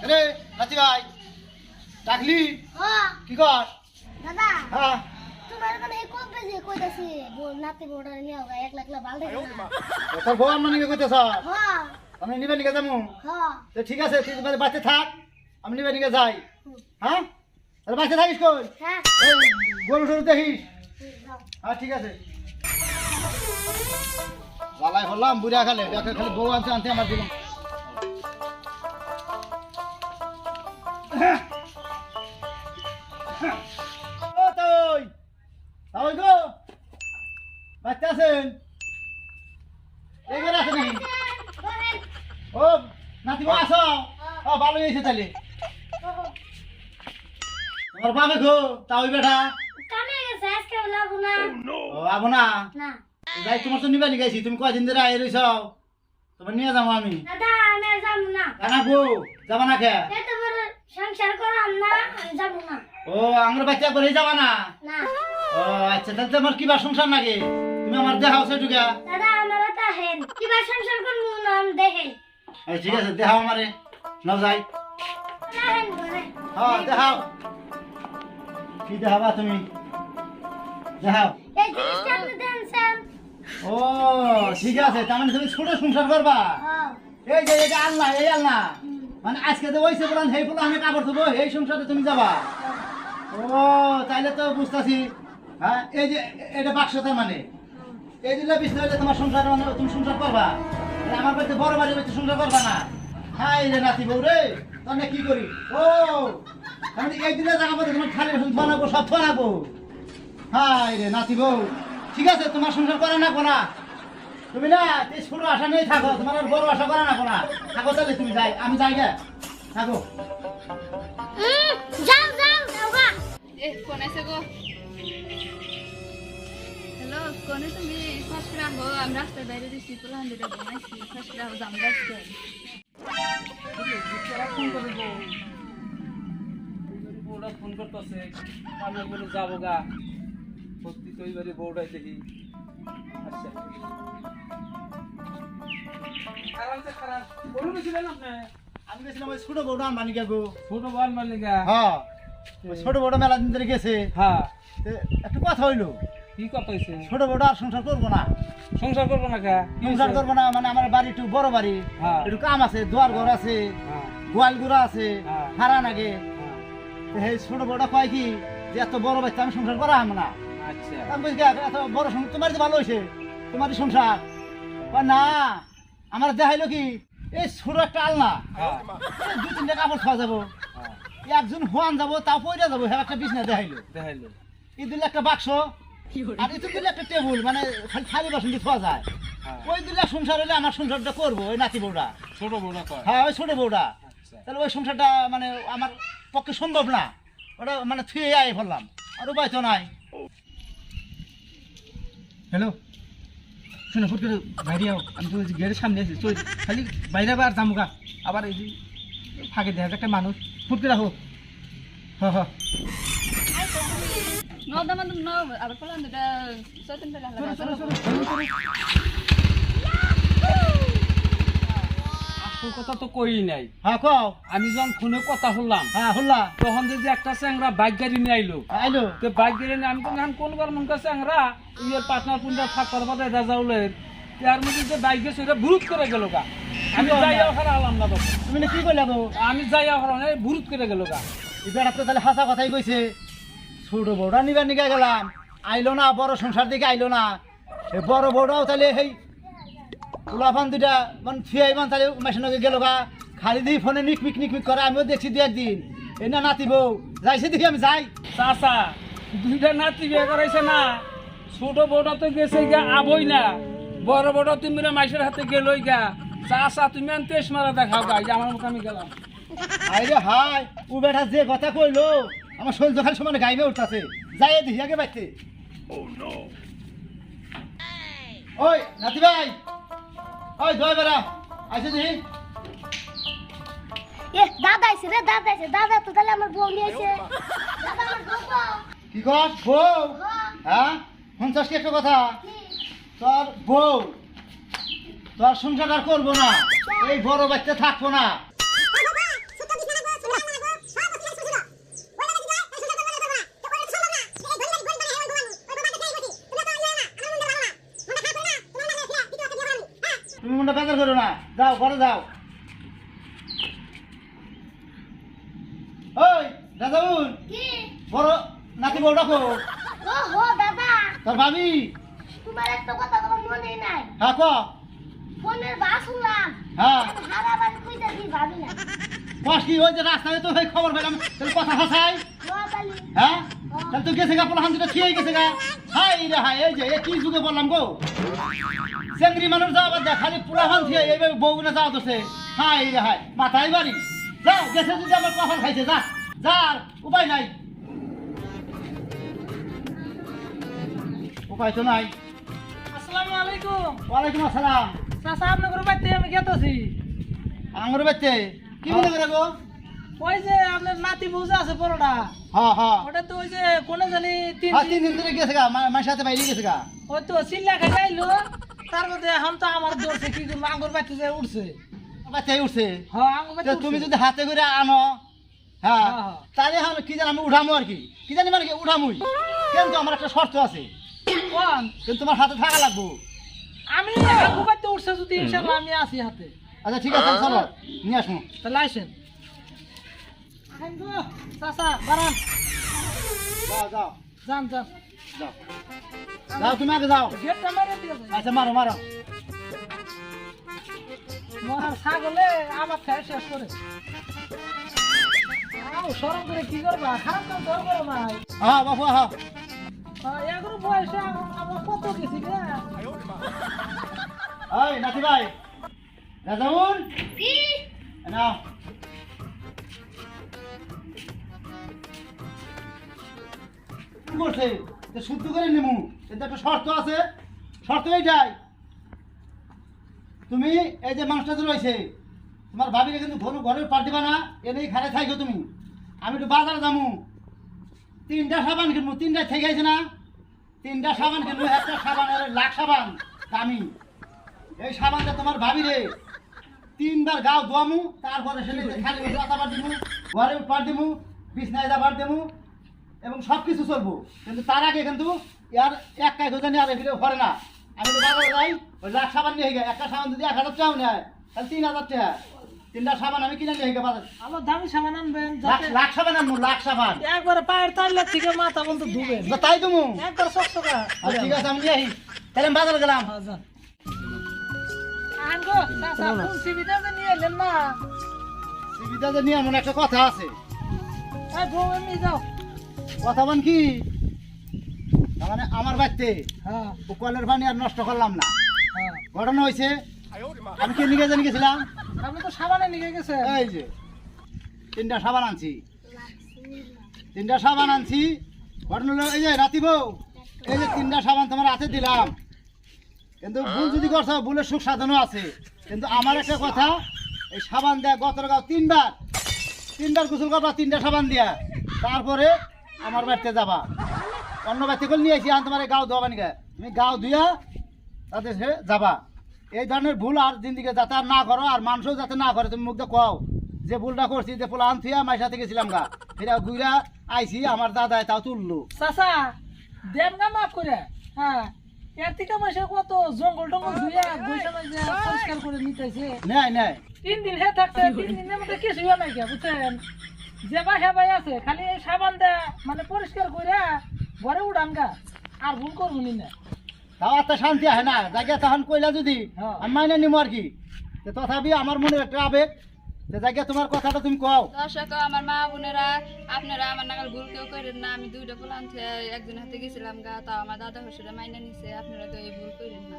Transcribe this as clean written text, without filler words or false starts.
আরে নাতি ভাই ডাকলি কি কর দাদা হ্যাঁ তোমার কাছে কোন বেজে কইতাছি নাতি বড় নিয়ে হোগা 1 লাখ বাল দেখে না তোর বউ আম্মা নিয়ে কইতেছ হ্যাঁ আমি নিবে নিয়ে যাবো হ্যাঁ তো ঠিক আছে তুই বাড়িতে থাক আমি নিবে নিয়ে যাই হ্যাঁ তাহলে বাড়িতে থাকিস কই হ্যাঁ এই গরু টরু দেখিস হ্যাঁ ঠিক আছে জ্বালাই হলাম বুড়া খালে দেখে খালি বউ আনতে আনতে আমার দিলাম ও তুই তাই গো বাচ্চা আছেন এখানে আছে নাকি ও নাতি বউ আসো ও ভালো হয়েছে তাহলে তোমার বাবা গো তাও বেটা কামে গেছে আজকে লাভ না ও আবো না না যাই তোমার তো নিবা নি গেছি তুমি কয়দিন ধরে আয় রইছ তোমার নিয়ে যাবো আমি দাদা আমি যাব না জানা গো যাবা না কে এত বড় সংসার করাম না আমি যাব না ও আমার বাচ্চা করে যাবা না না ও আচ্ছা তাহলে তোমার কিবা সংসার নাকি তুমি আমার দেখাও সেটুকা দাদা আমার তা হেন কিবা সংসার করব না আমি দেখেন ঠিক আছে দেখাও আমারে নাও যাই দেখেন বলে হ্যাঁ দেখাও কি দেখাবা তুমি দেখাও এই জিনিসটা আপনি দেনছেন ও ঠিক আছে তার মানে তুমি ছোট সংসার করবা হ্যাঁ এই যে এটা আল্লাহ এই আল্লাহ মানে আজকে তো ওইসে বললাম সেই বললাম আমি কাপড় ধোবো এই সংসারে তুমি যাবা ও তাইলে তো বুঝতেছি হ্যাঁ এই যে এটা বাক্স তার মানে এই দিলে বিস্তার হলে তোমার সংসার মানে তুমি সংসার করবা আর আমার বাড়িতে বড় বাড়ির বাড়িতে সংসার করবা না হ্যাঁ এই যে নাতি বউ রে তাহলে কি করি ও তাহলে এই দিলে জায়গা মধ্যে তোমার খালি বানাবো সব বানাবো হ্যাঁ রে নাতি বউ ঠিক আছে তোমার সংসার করে না কোনা তুমি না এই ছোট আশা নিয়ে থাকো তোমার আর বড় আশা করে না কোনা থাকো তাহলে তুমি যাই আমি যাই গে থাকো যাও যাও যাওগা কোন আছে গো হ্যালো কোনে তুমি ফার্স্ট রাখো আমি রাস্তার বাইরে দিচ্ছি পোলান দিতে বানাইছি ফার্স্ট রাখো দাম যাচ্ছে ফোন করতেছে আমি বলে যাবো গা সত্যি তো এইবারে বউটাই দেখি আচ্ছা আরামসে খারাপ বলুন ছিলেন আপনি আমি গেছিলাম ওই ছোট বউটা আনবানি গে গো ছোট বল মানে গা হ্যাঁ ওই ছোট বউটা মেলা দিন ধরে গেছে হ্যাঁ তে একটু কথা হইলো কি কথা হয়েছে ছোট বউটা আর সংসার করবো না সংসার করবো না কা সংসার করবো না মানে আমার বাড়ি একটু বড় বাড়ি হ্যাঁ। একটু কাম আছে দোয়ার ঘর আছে হ্যাঁ গোয়াল গুড়া আছে হ্যাঁ। হারা নাগে হ্যাঁ। তো এই ছোট বউটা কয় কি যে এত বড় বাচ্চা আমি সংসার করা হাম না আচ্ছা আমি বলছি এত বড় সংসার তোমার তো ভালো হয়েছে তোমারই সংসার কয় না আমার দেখাইলো কি এই ছোট একটা আলনা হ্যাঁ এই 2-3টা কাপড় খাওয়া যাবো হ্যাঁ একজন হোয়ান যাবো তাও পয়রা যাবো হ্যাঁ একটা বিছনা দেখাইলো দেখাইলো এই দিলে একটা বাক্স আর এই দিলে একটা টেবিল মানে খালি থালি বাসন দিয়ে খাওয়া যায় হ্যাঁ ওই দিলে সংসার হলে আমার সংসারটা করবো ওই নাতি বউটা ছোট বউটা কয় হ্যাঁ ওই ছোট বউটা আচ্ছা তাহলে ওই সংসারটা মানে আমার পক্ষে সম্ভব না ওটা মানে থুয়ে আই ফেললাম আর উপায় তো নাই হ্যালো শোনো ফুট করে বাইরে আও আমি তো গেটের সামনে আছি চল খালি বাইরে আবার জামুকা আবার এই যে ফাঁকে দেখা যায় একটা মানুষ ফুট করে রাখো হ্যাঁ হ্যাঁ ন দাম ন আবার পোলান দিতে সতেন পেলা আসল কথা তো কই নাই হ্যাঁ কও আমি যখন ফোনে কথা শুনলাম হ্যাঁ হল্লা তখন যদি একটা চ্যাংরা বাইক গাড়ি নিয়ে আইলো আইলো তো বাইক গাড়ি নিয়ে আমি তো এখন কোন করার মন কাছে চ্যাংরা ইয়ের পার্টনার পুন্ডা থাকার পরে রাজাউলের তার মধ্যে যে বাইক গেছে ওটা ভুরুত করে গেল গা আমি যাই ওখানে আলাম না তখন তুমি না কি কইলা গো আমি যাই ওখানে ভুরুত করে গেল গা এই বেড়া তো তাহলে হাসা কথাই কইছে ছোট বউটা নিবার নিকে গেলাম আইলো না বড় সংসার দিকে আইলো না এই বড় বউটাও তাহলে এই উলাফান দুইটা মানে ফিয়াইবান তাহলে মেশিনকে গেল গা খালি দিয়ে ফোনে নিকমিক করে আমিও দেখছি দু একদিন এই না নাতি বউ যাইছে দেখি আমি যাই চাচা দুইটা নাতি বিয়ে করাইছে না ছোট বউটা তো গেছে গা আবই না বড় বউটা তুমি মাইসের হাতে গেলই গা চাচা তুমি আন তেজ মারা দেখাও গা যে আমার মুখে আমি গেলাম আইরে হাই ও বেটা যে কথা কইলো আমার শরীর যখন সমানে গাইবে উঠতাছে যাই দেখি আগে বাইতে ওই নাতি ভাই ওই দই বেড়া আইছে দেখি এ দাদা আইছে রে দাদা আইছে দাদা তো তাহলে আমার বউ নিয়ে আইছে দাদা আমার বউ কি কর বউ হ্যাঁ হ্যাঁ শুনছস কি একটা কথা কি তোর বউ তোর সংসার আর করবো না, এই বড় বাচ্চা থাকবো না। তুমি মনটা বেজার করো না, যাও ঘরে যাও। ওই দাদাবুল, কি বড় নাতি বউ ডাকো। ও হো দাদা, তোর ভাবি। তোমার একটা কথা তোমার মনে নাই? হ্যাঁ ক। ফোনের বাস শুনলাম, হ্যাঁ হারা বাড়ি খুঁজতেছি ভাবি না। কস কি ওই যে রাস্তায় তো খবর পেলাম, তোর কথা হাসাই। নোয়াখালী। হ্যাঁ তাহলে তো গেছে গা, পোলা হান দুটো খেয়ে গেছে গা। হাই রে হাই, এই যে কি যুগে বললাম গো, চেংড়ি মানুষ যাওয়া বাদ দে, খালি পোলা হান খেয়ে এইভাবে বউগুলো যাওয়া দোষে। হাই রে হাই, মাথায় বাড়ি। যা গেছে যদি আবার কখন খাইছে, যা যা, আর উপায় নাই, উপায় তো নাই। আসসালামু আলাইকুম। ওয়ালাইকুম আসসালাম। চাচা আপনার বাড়িতে আমি গেতেছি। আঙুর বাচ্চে কি মনে করে গো? ওই যে আপনার নাতি বউজা আছে বড়টা, হ্যাঁ হ্যাঁ ওটা তো ওই যে কোনে জানি তিন হ্যাঁ, 3 দিন ধরে গেছে গা, মায়ের সাথে বাইরে গেছে গা। ওই তো চিল্লা খাই আইলো, তার মধ্যে এখন তো আমার দৌড়ছে কি করবো, আঙ্গুর বাড়িতে যে উঠছে। বাচ্চাই উঠছে। হ্যাঁ আঙ্গুর তো বাড়িতে তুমি উঠছে। যদি হাতে করে আনো, হ্যাঁ হ্যাঁ, হ্যাঁ। তাহলে এখন কি জানি আমি উঠামো আর কি জানি মানে কি উঠামুই, কিন্তু আমার একটা শর্ত আছে, কোন? কিন্তু তোমার হাতে থাকা লাগবো। আমি আঙ্গুর বাড়িতে উঠছে যদি ইনশাল্লাহ আমি আছি হাতে। আচ্ছা ঠিক আছে, চলো নিয়ে আসুন। তাহলে আইসেন। চাচা বারান, যাও যাও যান যান। যাও যাও, তুমি আগে যাও। গেটটা মেরে দিয়ে যান। আচ্ছা মারো মারো। মরার ছাগলে আমার খেয়ে শেষ করে। আও সরম করে কি করবা, খারাপ কাম তোর করো নাই। হ্যাঁ বাবু হ্যাঁ। এগুলো বয়সে আমরা কত গেছি রে। ওই নাতি ভাই, রাজাউল কি না, কি করছে? এটা শুদ্ধ করে নেমু, এটা একটা শর্ত আছে, শর্ত এইটাই, তুমি এই যে মাংসটা যে রয়েছে, তোমার ভাবিকে কিন্তু ঘরের পার দিবা না, এনেই খারে থাইকো তুমি। আমি একটু বাজারে যাবো, 3টা সাবান কিনবো, 3টা থেকে গেছে না, 3টা সাবান কিনবো, একটা সাবানের লাখ সাবান দামি। এই সাবানটা তোমার ভাবি রে 3বার গাও ধোয়ামু, তারপরে সেটা খালি আবার দিমু, ঘরে পার দিমু, বিছনায় যাবার দেবো, এবং সব কিছু চলবো। কিন্তু তার আগে কিন্তু ইয়ার এক কাজ জানি আর এগুলো করে না। আমি তো বাজারে যাই, ওই লাখ সাবান নিয়ে গে, একটা সাবান যদি 1000 টাকাও নেয় তাহলে 3000 টাকা, 3টা সাবান আমি কিনে নিয়ে গে বাজার। আমার দামি সামান আনবেন লাখ যাতে লাখ সাবান আনবো, লাখ সাবান। একবারে পায়ের তাইলা থেকে মাথা বলতে ধুবেন। তো তাই তুমি। একবার চকচকা। ঠিক আছে, আমি নিয়ে আসি, তাহলে আমি বাজারে গেলাম। হ্যাঁ, যান। আনগো চাচা কোন সুবিধা যে নিয়ে এলেন না। সুবিধা যে নিয়ে এমন একটা কথা আছে। এই বউ এমনি যাও। কথা বল কি, তার মানে আমার বাড়িতে হ্যাঁ ও কলের পানি আর নষ্ট করলাম না। হ্যাঁ। ঘটনা হয়েছে, আমি কি নিয়ে জানি গেছিলাম, আপনি তো সাবানে নিয়ে গেছে। এই যে 3টা সাবান আনছি, 3টা সাবান আনছি। ঘটনা হলো এই যে রাতি বউ, এই যে 3টা সাবান তোমার হাতে দিলাম, কিন্তু ভুল যদি করছো, ভুলের সুখ সাধনও আছে। কিন্তু আমার একটা কথা, এই সাবান দেয়া গতর গাও 3বার গোসল করবা, 3টা সাবান দিয়া, তারপরে আমার বাড়িতে যাবা। অন্য বাড়িতে করে নিয়ে আসি, তোমার গাও ধোয়া বানি গে, তুমি গাও ধুয়া তাদের সে যাবা। এই ধরনের ভুল আর জিন্দিকে যাতে আর না করো, আর মানুষও যাতে না করে। তুমি মুখটা কও যে ভুলটা করছি, যে পোলা আনথিয়া মায়ের সাথে গেছিলাম গা, ফিরা ঘুরা আইছি, আমার দাদায় তাও তুললো। চাচা দেন না মাফ করে। হ্যাঁ এর থেকে মাসে কত জঙ্গল টঙ্গল ধুয়ে বৈশা মাঝে পরিষ্কার করে নিতেছে। নেয় নেয় 3 দিন হে থাকতে 3 দিনের মধ্যে কিছু হয় নাই কে বুঝছেন। যে বাসা ভাই আছে খালি এই সাবান দে মানে পরিষ্কার করে ঘরে উড়ান গা, আর ভুল করবো নি না। তাও একটা শান্তি হয় না, জায়গা তখন কইলা যদি হ্যাঁ। আমি মাইনে নিবো আর কি। তো তথাপি আমার মনে একটা আবেগ, যে জায়গা তোমার কথাটা তুমি কও। দর্শক আমার মা বোনেরা, আপনারা আমার নাগাল ভুল কেউ করেন না। আমি 2টা পোলান একজনের হাতে গেছিলাম গা, তাও আমার দাদা হসুরা মাইনা নিছে, আপনারা তো এই ভুল করেন না।